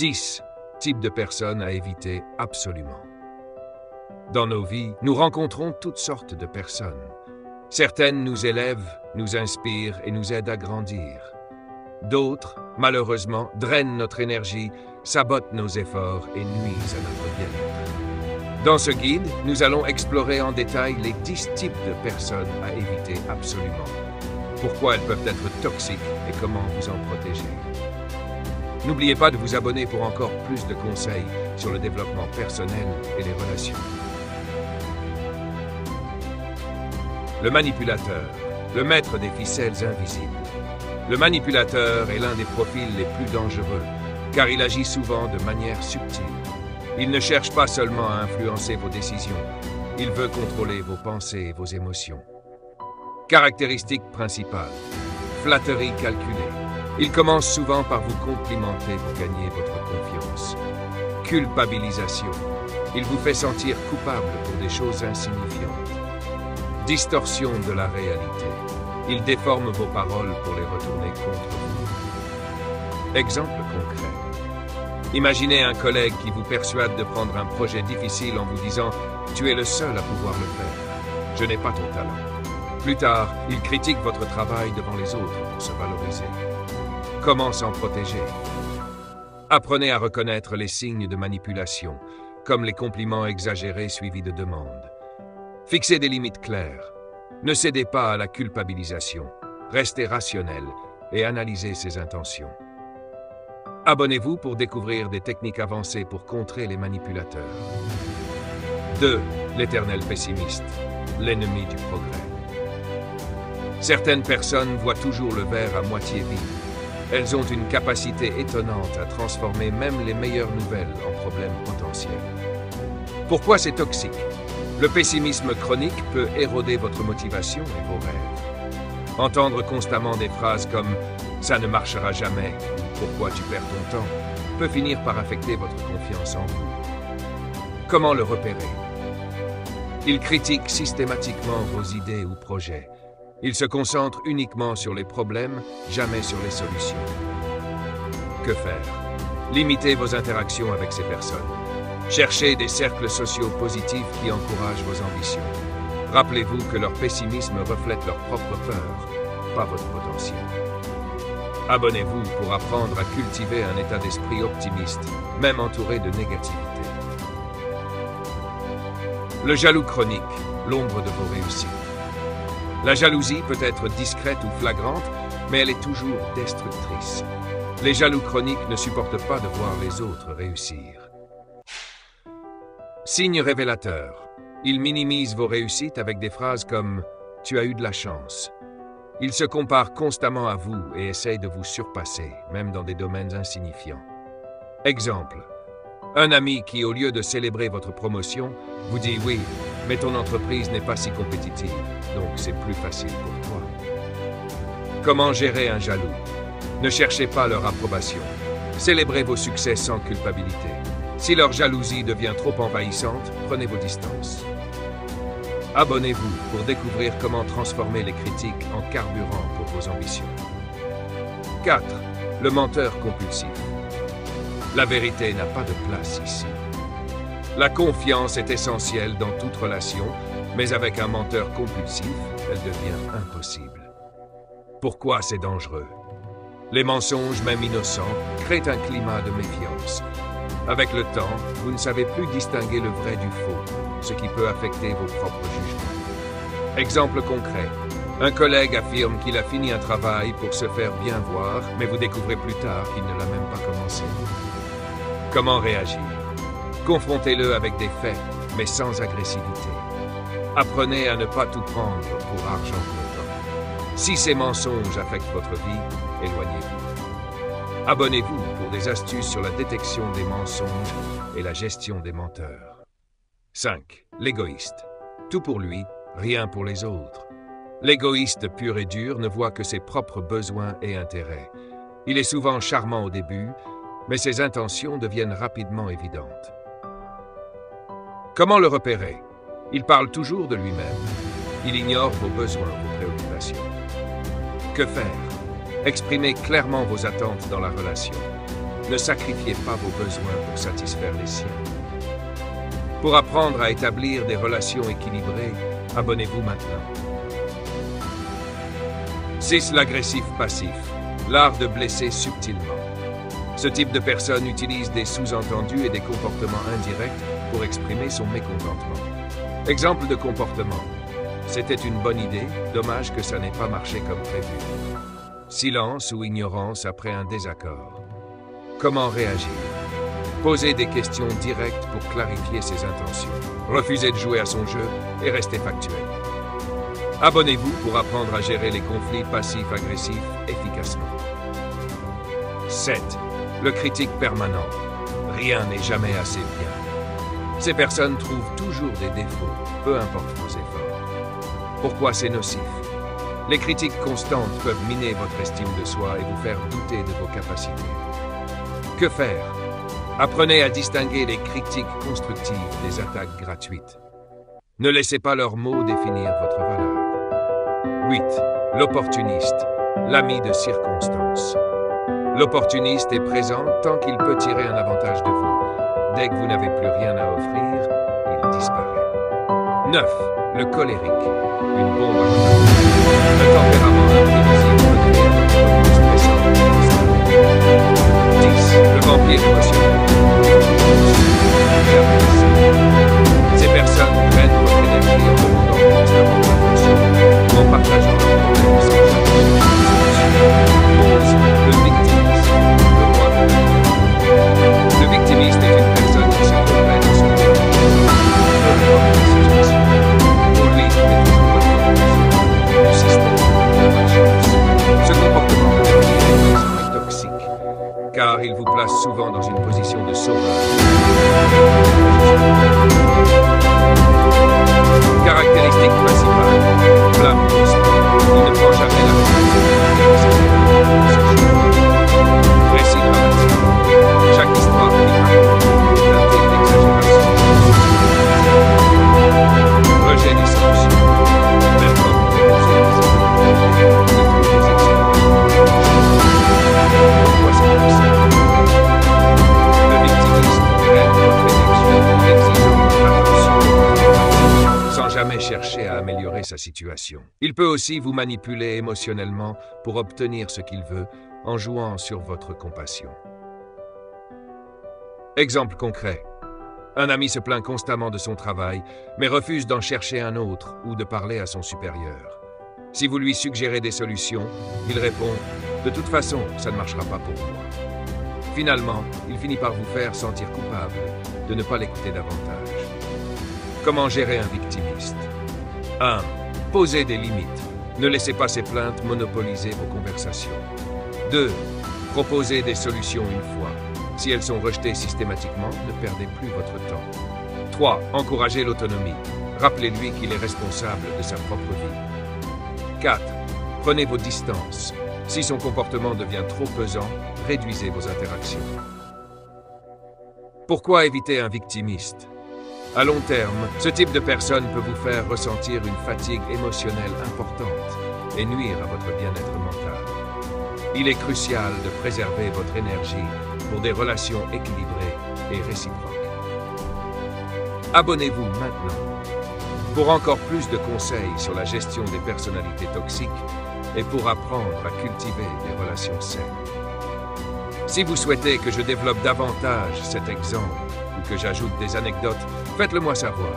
10 types de personnes à éviter absolument. Dans nos vies, nous rencontrons toutes sortes de personnes. Certaines nous élèvent, nous inspirent et nous aident à grandir. D'autres, malheureusement, drainent notre énergie, sabotent nos efforts et nuisent à notre bien-être. Dans ce guide, nous allons explorer en détail les 10 types de personnes à éviter absolument. Pourquoi elles peuvent être toxiques et comment vous en protéger. N'oubliez pas de vous abonner pour encore plus de conseils sur le développement personnel et les relations. Le manipulateur, le maître des ficelles invisibles. Le manipulateur est l'un des profils les plus dangereux, car il agit souvent de manière subtile. Il ne cherche pas seulement à influencer vos décisions, il veut contrôler vos pensées et vos émotions. Caractéristiques principales. Flatterie calculée. Il commence souvent par vous complimenter pour gagner votre confiance. Culpabilisation. Il vous fait sentir coupable pour des choses insignifiantes. Distorsion de la réalité. Il déforme vos paroles pour les retourner contre vous. Exemple concret. Imaginez un collègue qui vous persuade de prendre un projet difficile en vous disant « Tu es le seul à pouvoir le faire. Je n'ai pas ton talent. » Plus tard, il critique votre travail devant les autres pour se valoriser. Comment s'en protéger? Apprenez à reconnaître les signes de manipulation, comme les compliments exagérés suivis de demandes. Fixez des limites claires. Ne cédez pas à la culpabilisation. Restez rationnel et analysez ses intentions. Abonnez-vous pour découvrir des techniques avancées pour contrer les manipulateurs. 2. L'éternel pessimiste, l'ennemi du progrès. Certaines personnes voient toujours le verre à moitié vide. Elles ont une capacité étonnante à transformer même les meilleures nouvelles en problèmes potentiels. Pourquoi c'est toxique? Le pessimisme chronique peut éroder votre motivation et vos rêves. Entendre constamment des phrases comme « ça ne marchera jamais » ou « pourquoi tu perds ton temps » peut finir par affecter votre confiance en vous. Comment le repérer? Il critique systématiquement vos idées ou projets. Il se concentre uniquement sur les problèmes, jamais sur les solutions. Que faire? Limitez vos interactions avec ces personnes. Cherchez des cercles sociaux positifs qui encouragent vos ambitions. Rappelez-vous que leur pessimisme reflète leur propre peur, pas votre potentiel. Abonnez-vous pour apprendre à cultiver un état d'esprit optimiste, même entouré de négativité. Le jaloux chronique, l'ombre de vos réussites. La jalousie peut être discrète ou flagrante, mais elle est toujours destructrice. Les jaloux chroniques ne supportent pas de voir les autres réussir. Signe révélateur. Ils minimisent vos réussites avec des phrases comme « Tu as eu de la chance ». Ils se comparent constamment à vous et essayent de vous surpasser, même dans des domaines insignifiants. Exemple. Un ami qui, au lieu de célébrer votre promotion, vous dit « Oui, mais ton entreprise n'est pas si compétitive, donc c'est plus facile pour toi. » Comment gérer un jaloux? Ne cherchez pas leur approbation. Célébrez vos succès sans culpabilité. Si leur jalousie devient trop envahissante, prenez vos distances. Abonnez-vous pour découvrir comment transformer les critiques en carburant pour vos ambitions. 4. Le menteur compulsif. La vérité n'a pas de place ici. La confiance est essentielle dans toute relation, mais avec un menteur compulsif, elle devient impossible. Pourquoi c'est dangereux? Les mensonges, même innocents, créent un climat de méfiance. Avec le temps, vous ne savez plus distinguer le vrai du faux, ce qui peut affecter vos propres jugements. Exemple concret. Un collègue affirme qu'il a fini un travail pour se faire bien voir, mais vous découvrez plus tard qu'il ne l'a même pas commencé. Comment réagir? Confrontez-le avec des faits, mais sans agressivité. Apprenez à ne pas tout prendre pour argent comptant. Si ces mensonges affectent votre vie, éloignez-vous. Abonnez-vous pour des astuces sur la détection des mensonges et la gestion des menteurs. 5. L'égoïste. Tout pour lui, rien pour les autres. L'égoïste pur et dur ne voit que ses propres besoins et intérêts. Il est souvent charmant au début, mais ses intentions deviennent rapidement évidentes. Comment le repérer? Il parle toujours de lui-même. Il ignore vos besoins, vos préoccupations. Que faire? Exprimez clairement vos attentes dans la relation. Ne sacrifiez pas vos besoins pour satisfaire les siens. Pour apprendre à établir des relations équilibrées, abonnez-vous maintenant. 6. L'agressif passif. L'art de blesser subtilement. Ce type de personne utilise des sous-entendus et des comportements indirects pour exprimer son mécontentement. Exemple de comportement. C'était une bonne idée, dommage que ça n'ait pas marché comme prévu. Silence ou ignorance après un désaccord. Comment réagir? Posez des questions directes pour clarifier ses intentions. Refusez de jouer à son jeu et restez factuel. Abonnez-vous pour apprendre à gérer les conflits passifs-agressifs efficacement. 7. Le critique permanent. Rien n'est jamais assez bien. Ces personnes trouvent toujours des défauts, peu importe vos efforts. Pourquoi c'est nocif? Les critiques constantes peuvent miner votre estime de soi et vous faire douter de vos capacités. Que faire? Apprenez à distinguer les critiques constructives des attaques gratuites. Ne laissez pas leurs mots définir votre valeur. 8. L'opportuniste, l'ami de circonstance. L'opportuniste est présent tant qu'il peut tirer un avantage de vous. Dès que vous n'avez plus rien à offrir, il disparaît. 9. Le colérique, une bombe à retardement. Le tempérament imprévisible peut créer un environnement stressant. 10. Le vampire émotionnel. Ces personnes prennent votre énergie en demandant constamment attention ou en partageant leurs problèmes sans jamais chercher. 11. Le victimisme, le roi de la vie. Le victimiste est une personne qui se comprend dans son peu importe la situation. Pour lui, il est toujours la cause du système de la malchance. Ce comportement est toxique, car il vous place souvent dans une position de sauvage. Caractéristique principale, blâme constant. Il ne prend jamais la responsabilité de ses actes. Récit dramatique. Chaque histoire qu'il raconte est teintée d'exagération. Rejet des solutions. Même quand vous proposez des idées, il trouve des excuses. Pourquoi c'est comme ça? Le victimisme traite votre énergie en exigeant votre attention sans jamais chercher à améliorer sa situation. Il peut aussi vous manipuler émotionnellement pour obtenir ce qu'il veut en jouant sur votre compassion. Exemple concret. Un ami se plaint constamment de son travail, mais refuse d'en chercher un autre ou de parler à son supérieur. Si vous lui suggérez des solutions, il répond « De toute façon, ça ne marchera pas pour moi ». Finalement, il finit par vous faire sentir coupable de ne pas l'écouter davantage. Comment gérer un victimiste? 1. Posez des limites. Ne laissez pas ces plaintes monopoliser vos conversations. 2. Proposez des solutions une fois. Si elles sont rejetées systématiquement, ne perdez plus votre temps. 3. Encouragez l'autonomie. Rappelez-lui qu'il est responsable de sa propre vie. 4. Prenez vos distances. Si son comportement devient trop pesant, réduisez vos interactions. Pourquoi éviter un victimiste? À long terme, ce type de personne peut vous faire ressentir une fatigue émotionnelle importante et nuire à votre bien-être mental. Il est crucial de préserver votre énergie pour des relations équilibrées et réciproques. Abonnez-vous maintenant pour encore plus de conseils sur la gestion des personnalités toxiques et pour apprendre à cultiver des relations saines. Si vous souhaitez que je développe davantage cet exemple ou que j'ajoute des anecdotes, faites-le moi savoir.